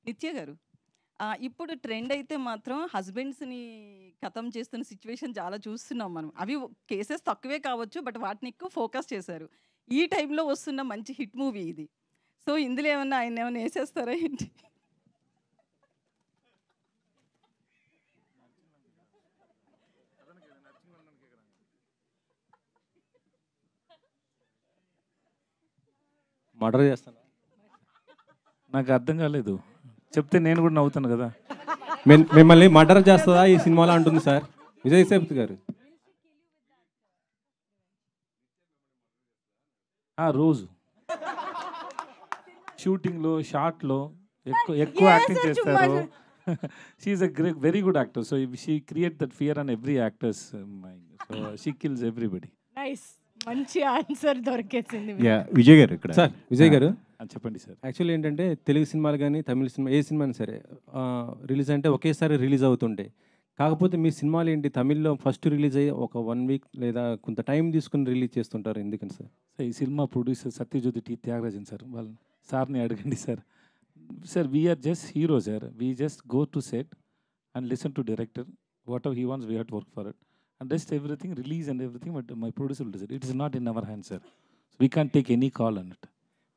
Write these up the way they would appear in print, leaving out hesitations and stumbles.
నిత్య గారు, ఇప్పుడు ట్రెండ్ అయితే మాత్రం హస్బెండ్స్‌ని ఖతం చేస్తున్న సిట్యుయేషన్ చాలా చూస్తున్నాం మనం. అవి కేసెస్ తక్కువే కావచ్చు. బట్ వాటిని ఎక్కువ ఫోకస్ చేశారు. ఈ టైంలో వస్తున్న మంచి హిట్ మూవీ ఇది. సో, ఇందులో ఏమన్నా ఆయన్నేమన్నా ఏసేస్తారా ఏంటి? మర్డర్ చేస్తాను. నాకు అర్థం కాలేదు. చెప్తే నేను కూడా నవ్వుతాను కదా. మిమ్మల్ని మర్డర్ చేస్తుందా ఈ సినిమాలో అంటుంది సార్ విజయ్ సేతుపతి గారు. రోజు షూటింగ్లో షార్ట్లో ఎక్కువ యాక్టింగ్ చేస్తారు. She's a very good actor. So she create that fear on every actor's mind. So she kills everybody. Nice, మంచి ఆన్సర్ దొరికేసింది. విజయ్ గారు ఇక్కడ. సార్ విజయ్ గారు చెప్పండి సార్. యాక్చువల్లీ ఏంటంటే తెలుగు సినిమాలు కానీ తమిళ సినిమా ఏ సినిమా అయినా సరే రిలీజ్ అంటే ఒకేసారి రిలీజ్ అవుతుంటాయి. కాకపోతే మీ సినిమాలు ఏంటి తమిళ్లో ఫస్ట్ రిలీజ్ అయ్యి ఒక 1 వీక్ లేదా కొంత టైం తీసుకుని రిలీజ్ చేస్తుంటారు, ఎందుకని సార్? ఈ cinema producer Sathyajyothi T Thyagarajan sir. వాళ్ళ సార్ని అడగండి sir. Sir we are just hero sir. We just go to set and listen to director. Whatever he wants we have to work for it. And rest everything, release and everything, but my producer will decide. It is not in our hands, sir. So we can't take any call on it.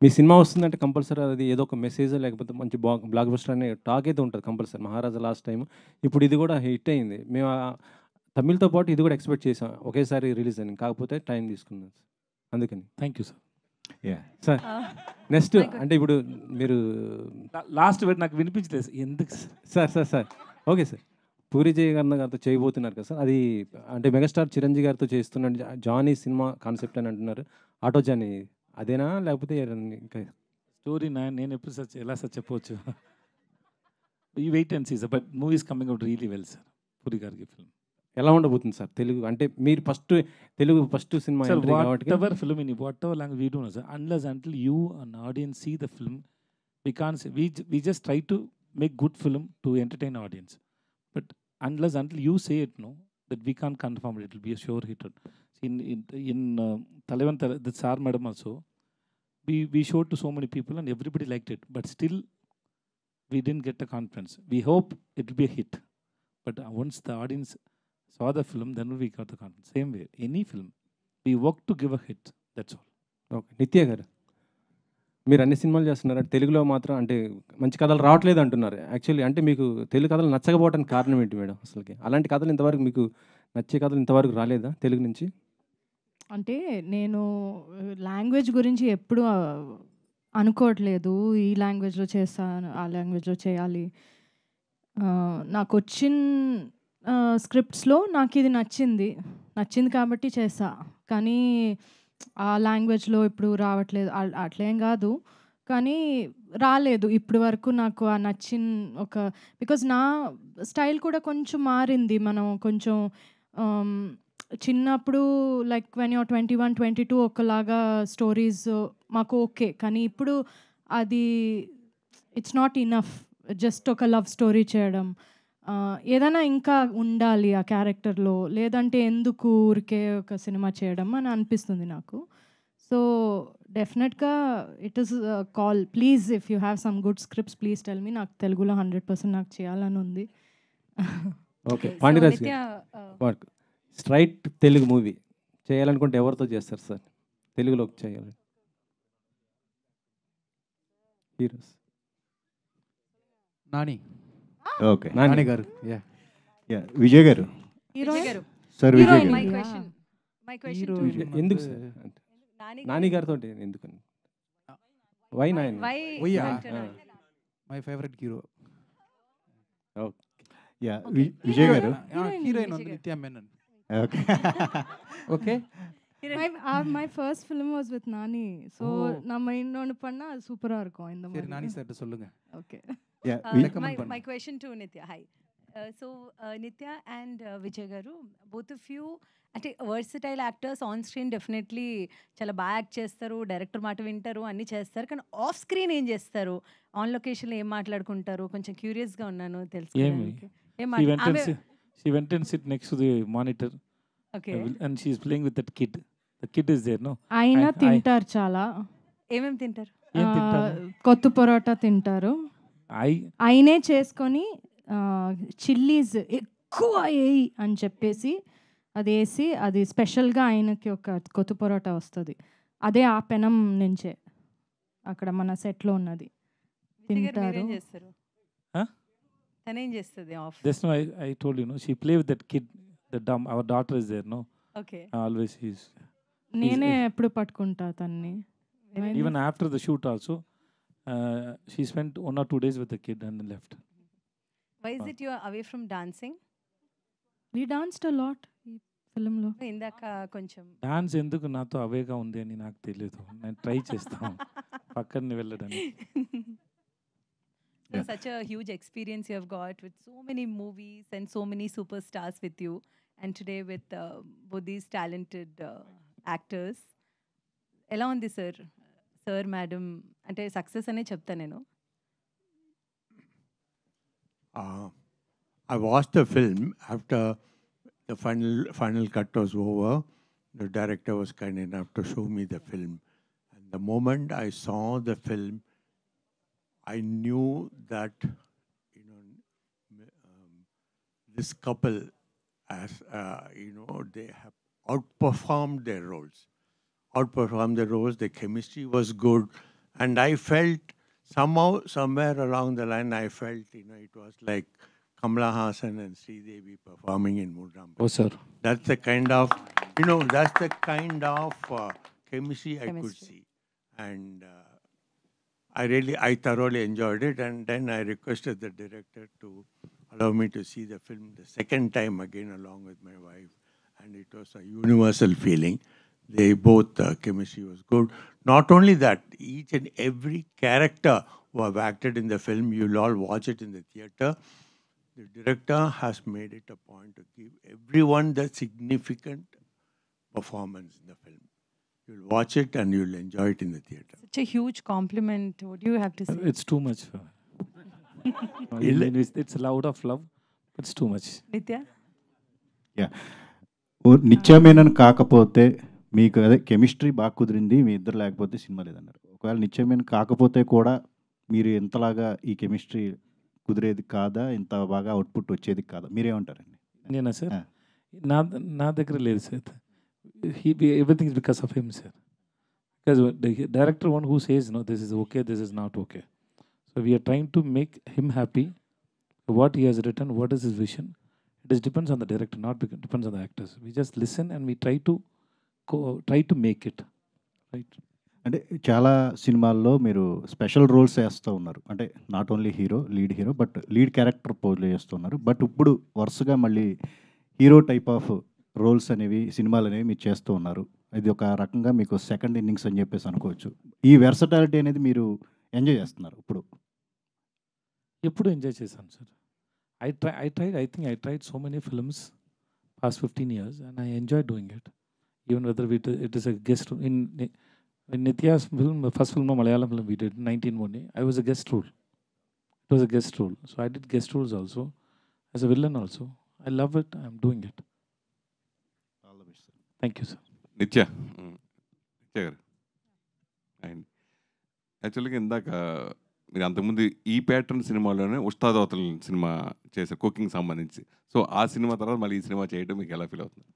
Me cinema వస్తుందంటే compulsory అది ఏదో ఒక message లేకపోతే మంచి block buster అనే talk అయితే ఉంటుంది compulsory. మహారాజా last time, ఇప్పుడు ఇది కూడా హిట్ అయింది. మేము తమిళ్తో పాటు ఇది కూడా ఎక్స్పెక్ట్ చేసాం ఒకేసారి రిలీజ్ అని, కాకపోతే టైం తీసుకున్నాం అందుకని. Thank you sir. Sir next అంటే ఇప్పుడు మీరు లాస్ట్ వేట్ నాకు వినిపించలేదు ఎందుకు సార్ ఓకే సార్, పూరి జయకర్ణ గారితో చేయబోతున్నారు కదా సార్, అది అంటే మెగాస్టార్ చిరంజీవి గారితో చేస్తున్న జానీ సినిమా కాన్సెప్ట్ అని అంటున్నారు. ఆటో జానీ అదేనా లేకపోతే ఇంకా స్టోరీ నేను ఎప్పుడు సార్ ఎలా సార్ చెప్పవచ్చు? ఈ wait and see sir. But movies coming out really well sir. Puri గారికి ఫిల్మ్ ఎలా ఉండబోతుంది సార్? తెలుగు అంటే మీరు Telugu first cinema sir. Whatever film in whatever language we do no sir, unless until you and audience see the film we can we just try to make good film to entertain audience. But unless until you say it, no, that we can't confirm it. It will be a sure hit. In Talavan, the Sar Madam also, we showed to so many people and everybody liked it. But still, we didn't get the confidence. We hope it will be a hit. But once the audience saw the film, then we got the confidence. Same way, any film, we work to give a hit. That's all. Okay, నిత్య గారు మీరు అన్ని సినిమాలు చేస్తున్నారు, తెలుగులో మాత్రం అంటే మంచి కథలు రావట్లేదు అంటున్నారు. యాక్చువల్లీ అంటే మీకు తెలుగు కథలు నచ్చకపోవడానికి కారణం ఏంటి మేడం? అసలుకి అలాంటి కథలు ఇంతవరకు మీకు నచ్చే కథలు ఇంతవరకు రాలేదా తెలుగు నుంచి? అంటే నేను లాంగ్వేజ్ గురించి ఎప్పుడు అనుకోవట్లేదు, ఈ లాంగ్వేజ్లో చేస్తాను ఆ లాంగ్వేజ్లో చేయాలి. నాకు వచ్చిన స్క్రిప్ట్స్లో నాకు ఇది నచ్చింది కాబట్టి చేసా. కానీ ఆ లాంగ్వేజ్లో ఇప్పుడు రావట్లేదు అట్లేం కాదు, కానీ రాలేదు ఇప్పటి వరకు నాకు ఆ నచ్చిన ఒక. బికాజ్ నా స్టైల్ కూడా కొంచెం మారింది. మనం కొంచెం చిన్నప్పుడు లైక్ వెన్ యూర్ 21, 22 ఒకలాగా స్టోరీస్ మాకు ఓకే, కానీ ఇప్పుడు అది ఇట్స్ నాట్ ఇనఫ్ జస్ట్ ఒక లవ్ స్టోరీ చేయడం. ఏదైనా ఇంకా ఉండాలి ఆ క్యారెక్టర్లో, లేదంటే ఎందుకు ఊరికే ఒక సినిమా చేయడం అని అనిపిస్తుంది నాకు. సో డెఫినెట్గా it is call. Please if you have some good scripts please tell me. నాకు తెలుగులో 100% నాకు చేయాలని ఉంది. ఓకే, పాండిరాజ్ గారు స్ట్రైట్ తెలుగు మూవీ చేయాలనుకుంటే ఎవరితో చేస్తారు సార్? తెలుగులో చేయాలి హీరోస్. నాని. ఓకే, నాని గారు. విజయ్ గారు. సార్ విజయ్ గారు. ఎందుకు సార్ నాని గారితో ఎందుకని? Why Nani? My favourite hero. Vijay గారు. Heroine Nitya Menon. Okay okay. My first film was with Nani. So நம்ம இன்னொன்னு பண்ணா அது சூப்பரா இருக்கும் இந்த மாதிரி. சரி நானி சார் சொல்லுங்க. Okay. My question to Nitya. Hi. Nitya and Vijay garu, both of you అంటే versatile actors. On screen definitely చాలా బాగా యాక్ట్ చేస్తారు, డైరెక్టర్ మాట వింటారు, అన్నీ చేస్తారు. కానీ ఆఫ్ స్క్రీన్ ఏం చేస్తారు? ఆన్ లొకేషన్లో ఏం మాట్లాడుకుంటారు? కొంచెం క్యూరియస్గా ఉన్నాను తెలుసుకోవడానికి. She went and sit next to the monitor. Okay. And she is playing with that kid. The kid is there, no? అయినా తింటారు చాలా. ఏమేమి తింటారు? కొత్త పరోటా తింటారు. ఆయనే చేసుకొని చిల్లీస్ ఎక్కువ వేయి అని చెప్పేసి అది వేసి అది స్పెషల్గా ఆయనకి ఒక కొత్త పొరోటా వస్తుంది. అదే ఆ పెనం నుంచే అక్కడ మన సెట్లో ఉన్నది తింటారు. తనేం చేస్తుంది of? Just now I told you, no, she play with that kid, the dumb. Our daughter is there, no. Okay. Always నేనే ఎప్పుడు పట్టుకుంటా తన్ని. even after the shoot also, she spent 1 or 2 days with the kid and then left. Why is it you are away from dancing? We danced a lot ఈ ఫిల్మ్లో. ఇందాక కొంచెం dance ఎందుకు నాతో అవేగా ఉంది అని నాకు తెలియదు. నేను ట్రై చేస్తాను పక్కన వెళ్ళడానికి. So such a huge experience you have got with so many movies and so many superstars with you, and today with both these talented actors. ఎలా ఉంది సార్ మేడం అంటే సక్సెస్ అనే చెప్తా నేను. I watched the film after the final cut was over. The director was kind enough to show me the film, and the moment I saw the film, I knew that this couple, as they have outperformed their roles. The chemistry was good, and I felt somehow, somewhere along the line, I felt it was like Kamala Hassan and Sridevi performing in Mudram. Oh, sir. That's the kind of chemistry I could see, and I thoroughly enjoyed it. And then I requested the director to allow me to see the film the second time again along with my wife, and it was a universal feeling. They both chemistry was good. Not only that, each and every character who have acted in the film, you'll all watch it in the theater. The director has made it a point to give everyone the significant performance in the film. You'll watch it and you'll enjoy it in the theater. Such a huge compliment. What do you have to say? It's too much. It's loud of love. It's too much. Nitya? Yeah నిత్యమేనని కాకపోతే మీకు అదే chemistry బాగా కుదిరింది, మీ ఇద్దరు లేకపోతే cinema లేదన్నారు. ఒకవేళ నిత్యమేనని కాకపోతే కూడా మీరు ఎంతలాగా ఈ కెమిస్ట్రీ కుదిరేది కాదా, ఇంత బాగా అవుట్పుట్ వచ్చేది కాదా, మీరేమంటారండి? నేనా సార్? నా దగ్గర లేదు sir. Everything is because of him, sir. Because the director one who says, no, this is okay, this is not okay. So we are trying to make him happy. What he has written, what is his vision? It depends on the director, not depends on the actors. We just listen and we try to make it. Right? అంటే చాలా సినిమాల్లో మీరు special roles వేస్తూ ఉన్నారు. అంటే not only lead hero but lead character play చేస్తున్నారు. But ఇప్పుడు వరుసగా మళ్ళీ హీరో టైప్ ఆఫ్ రోల్స్ అనేవి సినిమాలు అనేవి మీరు చేస్తూ ఉన్నారు. ఇది ఒక రకంగా మీకు సెకండ్ ఇన్నింగ్స్ అని చెప్పేసి అనుకోవచ్చు. ఈ వెర్సటాలిటీ అనేది మీరు ఎంజాయ్ చేస్తున్నారు ఇప్పుడు? ఎప్పుడు ఎంజాయ్ చేశాను sir. I think I tried so many films past 15 years and I enjoy doing it. Even whether it is a guest in Nitya's film, first film, Malayalam film we did, 19 I was a guest role. It was a guest role. So I did guest roles also, as a villain also. I love it. I'm doing it. All the best, sir. Thank you, sir. Nitya గారు and యాక్చువల్గా ఇందాక మీరు అంతకుముందు ఈ pattern సినిమాలోనే ఉస్తాద్ అవతల cinema చేశారు cooking సంబంధించి. సో ఆ సినిమా తర్వాత మళ్ళీ ఈ సినిమా చేయడం మీకు ఎలా ఫీల్ అవుతుంది?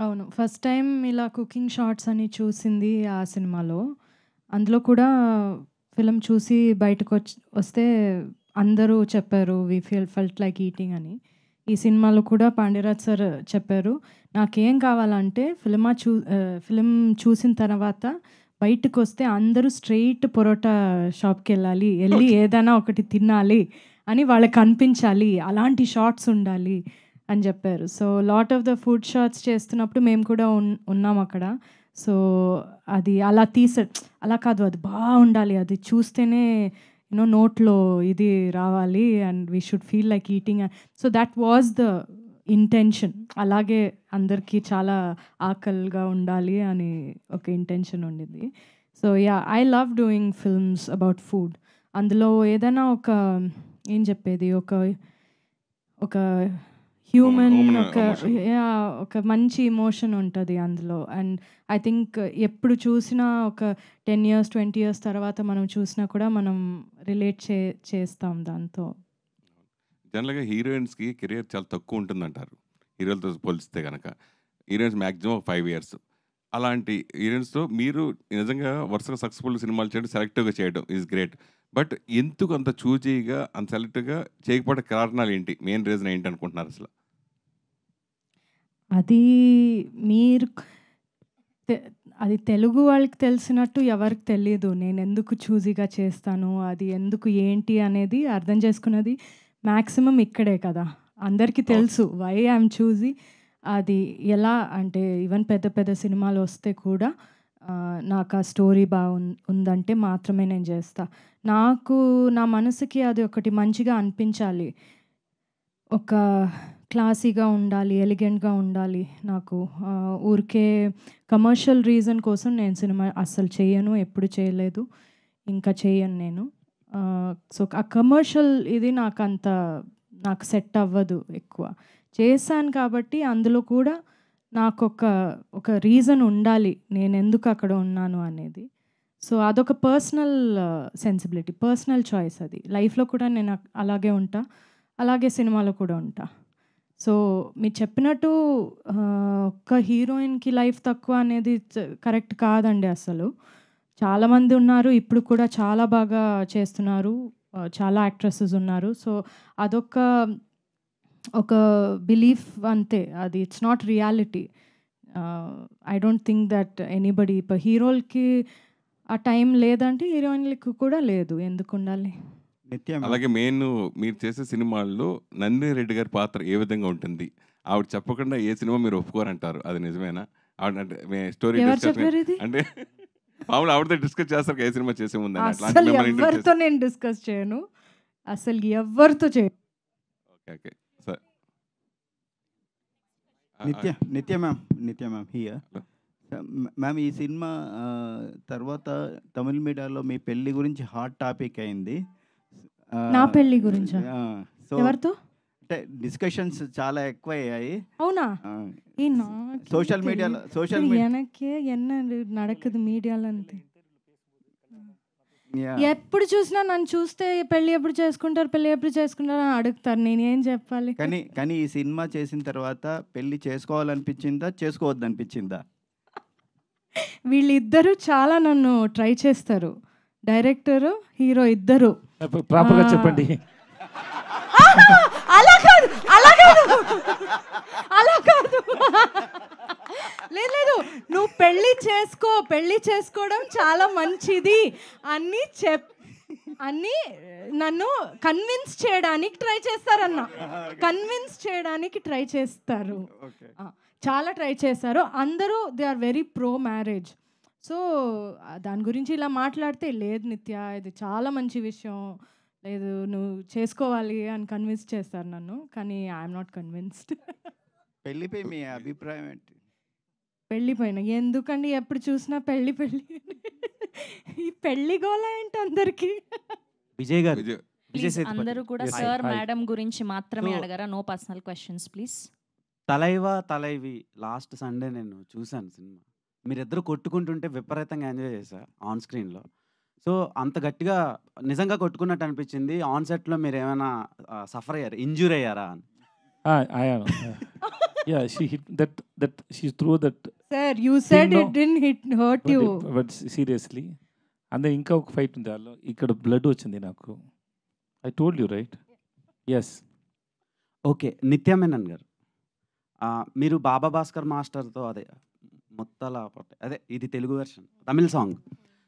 అవును, ఫస్ట్ టైం ఇలా కుకింగ్ షార్ట్స్ అని చూసింది ఆ సినిమాలో. అందులో కూడా ఫిలిం చూసి బయటకు వస్తే అందరూ చెప్పారు వి ఫెల్ట్ లైక్ ఈటింగ్ అని. ఈ సినిమాలో కూడా పాండ్యరాజ్ సార్ చెప్పారు, నాకేం కావాలంటే ఫిలిం చూసిన తర్వాత బయటకు వస్తే అందరూ స్ట్రెయిట్ పొరోటా షాప్కి వెళ్ళి ఏదైనా ఒకటి తినాలి అని వాళ్ళకి అనిపించాలి, అలాంటి షార్ట్స్ ఉండాలి అని చెప్పారు. So lot of the food shorts చేస్తున్నప్పుడు మేము కూడా ఉన్నాం అక్కడ. సో అది అలా కాదు, అది బాగుండాలి, అది చూస్తేనే నోట్లో ఇది రావాలి and we should feel like eating. So that was the intention. అలాగే అందరికీ చాలా ఆకలిగా ఉండాలి అని ఒక ఇంటెన్షన్ ఉండింది. So yeah, I love doing films about food. అందులో ఏదైనా ఒక ఏం చెప్పేది, ఒక హ్యూమన్ Human ఒక emotion. ఒక మంచి ఇమోషన్ ఉంటుంది అందులో. అండ్ ఐ థింక్ ఎప్పుడు చూసినా ఒక 10 years 20 years తర్వాత మనం చూసినా కూడా మనం రిలేట్ చేస్తాం దాంతో. జనరల్గా హీరోయిన్స్కి కెరియర్ చాలా తక్కువ ఉంటుందంటారు హీరోలతో పోలిస్తే కనుక. Heroines maximum 5 years. అలాంటి హీరోయిన్స్తో మీరు నిజంగా వరుసగా సక్సెస్ఫుల్ సినిమాలు చేయడం, సెలెక్టివ్గా చేయడం ఈజ్ గ్రేట్. బట్ ఎందుకు అంత చూజీగా అంత సెలెక్టివ్గా చేయకపోవడం కారణాలు ఏంటి? మెయిన్ రీజన్ ఏంటి అనుకుంటున్నారు అసలు? అది మీరు అది తెలుగు వాళ్ళకి తెలిసినట్టు ఎవరికి తెలియదు. నేను ఎందుకు చూజీగా చేస్తాను, అది ఎందుకు ఏంటి అనేది అర్థం చేసుకున్నది మ్యాక్సిమం ఇక్కడే కదా. అందరికీ తెలుసు వై ఐఎమ్ చూజీ. అది ఎలా అంటే ఈవెన్ పెద్ద పెద్ద సినిమాలు వస్తే కూడా నాకు ఆ స్టోరీ ఉందంటే మాత్రమే నేను చేస్తా. నాకు నా మనసుకి అది ఒకటి మంచిగా అనిపించాలి, ఒక క్లాసీగా ఉండాలి, ఎలిగెంట్గా ఉండాలి. నాకు ఊరికే కమర్షియల్ రీజన్ కోసం నేను సినిమా అస్సలు చేయను, ఎప్పుడు చేయలేదు, ఇంకా చేయను నేను. సో ఆ కమర్షియల్ ఇది నాకు సెట్ అవ్వదు ఎక్కువ. చేశాను కాబట్టి అందులో కూడా నాకు ఒక రీజన్ ఉండాలి నేను ఎందుకు అక్కడ ఉన్నాను అనేది. సో అదొక పర్సనల్ సెన్సిబిలిటీ, పర్సనల్ చాయిస్. అది లైఫ్లో కూడా నేను అలాగే ఉంటా, అలాగే సినిమాలో కూడా ఉంటా. సో మీరు చెప్పినట్టు ఒక్క హీరోయిన్కి లైఫ్ తక్కువ అనేది కరెక్ట్ కాదండి అసలు. చాలామంది ఉన్నారు, ఇప్పుడు కూడా చాలా బాగా చేస్తున్నారు, చాలా యాక్ట్రెసెస్ ఉన్నారు. సో ఒక బిలీఫ్ అంతే, అది it's not reality. I don't think that anybody ఇప్పుడు హీరోలకి ఆ టైం లేదంటే హీరోయిన్లకి కూడా లేదు, ఎందుకు ఉండాలి? అలాగే మెయిన్ మీరు చేసే సినిమాల్లో నందిని రెడ్డి గారి పాత్ర ఏ విధంగా ఉంటుంది? ఆవిడ చెప్పకుండా ఏ సినిమా మీరు ఒప్పుకోరంటారు, అది నిజమేనా? ఆవిడ అంటే స్టోరీ అంటే మామూలు ఆవిడతో డిస్కస్ చేస్తారు ఏ సినిమా చేసే ముందు? అసలు ఎవరితో నేను డిస్కస్ చేయను, అసలు ఎవరితో చేయను. Okay okay sir. నిత్య మ్యామ్ హియర్. మ్యామ్, ఈ సినిమా తర్వాత తమిళ మీడియాలో మీ పెళ్లి గురించి హాట్ టాపిక్ అయింది. నా పెళ్లి గురించి సో ఎవరితో అంటే డిస్కషన్స్ చాలా ఎక్కువ అయ్యాయి. అవునా? సోషల్ మీడియాలో ఎనకే ఎన్న నడకదు మీడియాలో అంతే. ఎప్పుడు చూసినా నన్ను చూస్తే పెళ్ళి ఎప్పుడు చేసుకుంటారు అని అడుగుతారు, నేను ఏం చెప్పాలి? కానీ ఈ సినిమా చేసిన తర్వాత పెళ్లి చేసుకోవాలనిపించిందా, చేసుకోవద్దనిపించిందా? వీళ్ళిద్దరూ చాలా నన్ను ట్రై చేస్తారు, డైరెక్టరు హీరో ఇద్దరు. ప్రాపర్గా చెప్పండి. అలా కాదు లేదు, నువ్వు పెళ్లి చేసుకోవడం చాలా మంచిది అని నన్ను కన్విన్స్ చేయడానికి ట్రై చేస్తారు. చాలా ట్రై చేశారు అందరూ. They are very pro marriage. So దాని గురించి ఇలా మాట్లాడితే లేదు నిత్య, ఇది చాలా మంచి విషయం, లేదు నువ్వు చేసుకోవాలి అని కన్విన్స్ చేస్తారు నన్ను. కానీ ఐఎమ్ నాట్ కన్విన్స్డ్. పెళ్లిపై మీ అభిప్రాయం ఏంటి? పెళ్ళిపోయినా ఎందుకండి, ఎప్పుడు చూసినా పెళ్ళి ఈ పెళ్లి గోల ఏంటి అందరికి? విజయ్ గారు, అందరూ కూడా సార్ మేడం గురించి మాత్రమే అడగరా, no personal questions please. Thalaivi last Sunday నేను చూశాను సినిమా. మీరిద్దరు కొట్టుకుంటుంటే విపరీతంగా ఎంజాయ్ చేశా ఆన్ స్క్రీన్లో. సో అంత గట్టిగా నిజంగా కొట్టుకున్నట్టు అనిపించింది. ఆన్ సెట్లో మీరు ఏమైనా సఫర్ అయ్యారు, ఇంజూర్ అయ్యారా అని? Yeah, she hit that she threw that. Sir, you said it didn't hurt you. But seriously, and then ఇంకా ఒక ఫైట్ ఉంది అలా, ఇక్కడ బ్లడ్ వచ్చింది నాకు. I told you right? Yes. Okay, నిత్య మేనన్ గారు, మీరు బాబా భాస్కర్ మాస్టర్తో అదే ఇది తెలుగు వెర్షన్ తమిళ సాంగ్.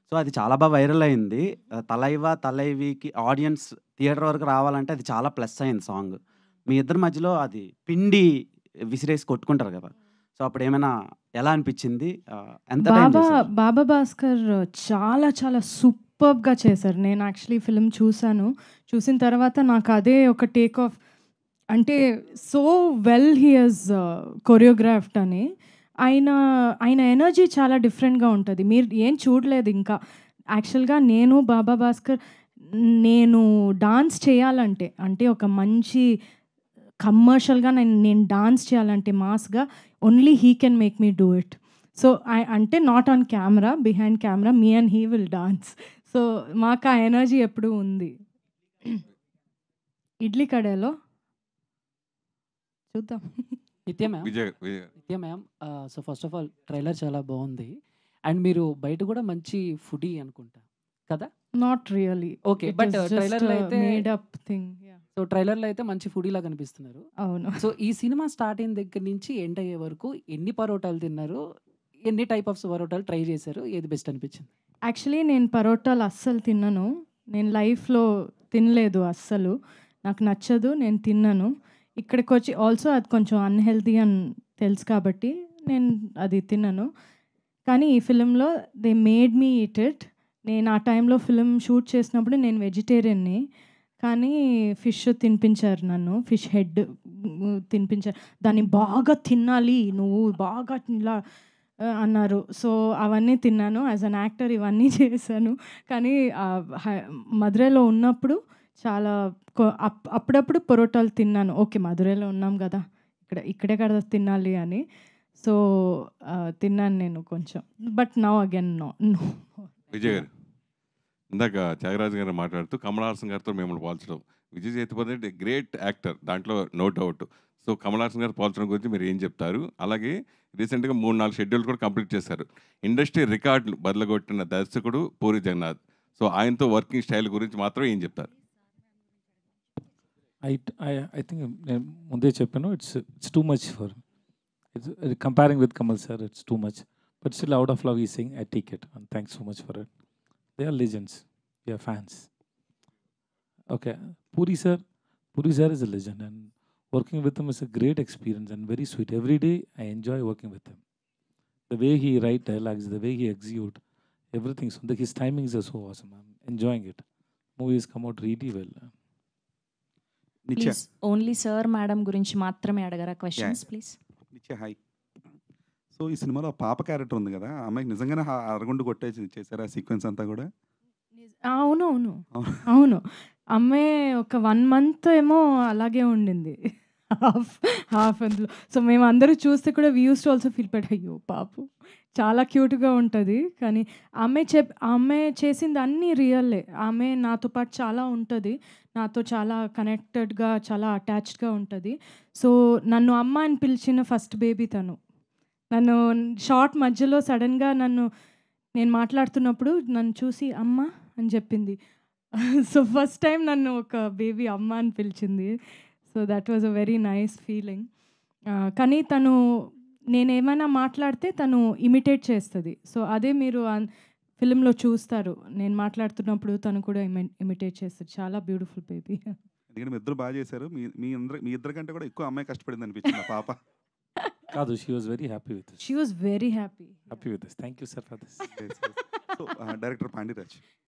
సో అది చాలా బాగా వైరల్ అయింది. తలైవికి ఆడియన్స్ థియేటర్ వరకు రావాలంటే అది చాలా ప్లస్ అయింది సాంగ్. మీ ఇద్దరి మధ్యలో అది పిండి విసిరేసి కొట్టుకుంటారు కదా, సో అప్పుడు ఏమైనా ఎలా అనిపించింది? ఎంత బాబా భాస్కర్ చాలా చాలా సూపర్గా చేశారు. నేను యాక్చువల్లీ ఫిల్మ్ చూసిన తర్వాత నాకు అదే ఒక టేక్ ఆఫ్, అంటే so well he has choreographed అని. ఆయన ఎనర్జీ చాలా డిఫరెంట్గా ఉంటుంది. మీరు ఏం చూడలేదు ఇంకా. యాక్చువల్గా నేను బాబా భాస్కర్ డాన్స్ చేయాలంటే ఒక మంచి కమర్షియల్గా నేను డాన్స్ చేయాలంటే మాస్గా only he can make me do it. So అంటే not on camera, behind camera me and he will dance. So మాకు ఆ ఎనర్జీ ఎప్పుడూ ఉంది. ఇడ్లీ కడాలో చూద్దాం. నిత్య మ్యామ్, నిత్య ma'am, so first of all trailer చాలా బాగుంది. అండ్ మీరు బయట కూడా మంచి ఫుడీ అనుకుంటా కదా? Not really. ఓకే, బట్ ట్రైలర్లో అయితే మేడ్ అప్ థింగ్. సో ట్రైలర్లో అయితే మంచి ఫుడీలా కనిపిస్తున్నారు. అవును. సో ఈ సినిమా స్టార్ట్ అయిన దగ్గర నుంచి ఎండ్ అయ్యే వరకు ఎన్ని పరోటాలు తిన్నారు, ఎన్ని టైప్ ఆఫ్ పరోటాలు ట్రై చేశారు, ఏది బెస్ట్ అనిపించింది? యాక్చువల్లీ నేను పరోటాలు అస్సలు తిన్నాను. నేను లైఫ్లో తినలేదు అస్సలు. నాకు నచ్చదు, నేను తిన్నాను. ఇక్కడికి వచ్చి ఆల్సో అది కొంచెం అన్హెల్తీ అని తెలుసు కాబట్టి నేను అది తిన్నాను. కానీ ఈ ఫిలింలో they made me eat it. నేను ఆ టైంలో ఫిలిం షూట్ చేసినప్పుడు నేను వెజిటేరియన్ని, కానీ ఫిష్ తినిపించారు నన్ను. ఫిష్ హెడ్ తినిపించారు. దాన్ని బాగా తినాలి నువ్వు, బాగా ఇలా అన్నారు. సో అవన్నీ తిన్నాను. యాజ్ అన్ యాక్టర్ ఇవన్నీ చేశాను. కానీ మధురైలో ఉన్నప్పుడు చాలా అప్పుడప్పుడు పరోటాలు తిన్నాను. ఓకే, మధురైలో ఉన్నాం కదా, ఇక్కడే కదా తినాలి అని. సో తిన్నాను నేను కొంచెం. But now again no. Vijay గారు, ఇందాక త్యాగరాజు గారు మాట్లాడుతూ కమల్ హాసన్ గారితో మిమ్మల్ని పోల్చడం, విజయ్ సేతుపతి గ్రేట్ యాక్టర్, దాంట్లో no doubt. So Kamal Haasan గారు పోల్చడం గురించి మీరు ఏం చెప్తారు? అలాగే రీసెంట్గా 3-4 షెడ్యూల్ కూడా కంప్లీట్ చేశారు. ఇండస్ట్రీ రికార్డులు బదలగొట్టిన దర్శకుడు పూరి జగన్నాథ్. సో ఆయనతో వర్కింగ్ స్టైల్ గురించి మాత్రం ఏం చెప్తారు? I think నేను ముందే చెప్పాను, it's too much for comparing with Kamal sir. It's too much, but still out of love ఈ thing I take it and thanks so much for it. They are legends, we are fans. Okay, Puri sir is a legend, and working with him is a great experience and very sweet. Every day I enjoy working with him. The way he write dialogues, the way he execute, everything. So his timings are so awesome. I'm enjoying it. Movies come out really well. Please only sir madam గురించి మాత్రమే అడగరా questions please. నిత్య hi. So ఈ సినిమాలో పాప character ఉంది కదా, ఆ అమ్మాయికి నిజంగానే అరగుండు కొట్టేసి చేశారా సీక్వెన్స్ అంతా కూడా? అవును అవును అవును. అమ్మాయి ఒక 1 month ఏమో అలాగే ఉండింది, హాఫ్ అందులో. సో మేము అందరూ చూస్తే కూడా we use to also feel but అయ్యో పాపు చాలా క్యూట్గా ఉంటుంది. కానీ అమ్మాయి చేసింది అన్నీ రియల్లే. ఆమె నాతో పాటు చాలా ఉంటుంది, నాతో చాలా కనెక్టెడ్గా, చాలా అటాచ్డ్గా ఉంటుంది. సో నన్ను అమ్మ అని పిలిచిన ఫస్ట్ బేబీ తను. నన్ను షార్ట్ మధ్యలో సడన్గా నేను మాట్లాడుతున్నప్పుడు నన్ను చూసి అమ్మ అని చెప్పింది. సో ఫస్ట్ టైం నన్ను ఒక బేబీ అమ్మ అని పిలిచింది. So that was a very nice feeling. కానీ తను నేనేమైనా మాట్లాడితే తను ఇమిటేట్ చేస్తుంది. సో అదే మీరు ఫిలింలో చూస్తారు, నేను మాట్లాడుతున్నప్పుడు తను కూడా ఇమిటేట్ చేస్తుంది. చాలా బ్యూటిఫుల్ బేబీ. ఎందుకంటే మీ ఇద్దరు బాగా చేశారు. మీ ఇద్దరి కంటే కూడా ఎక్కువ అమ్మాయి కష్టపడింది అనిపించింది పాప. కాదు, she was very happy with this. She was very happy with this. Thank you sir for this. So director Pandiraj,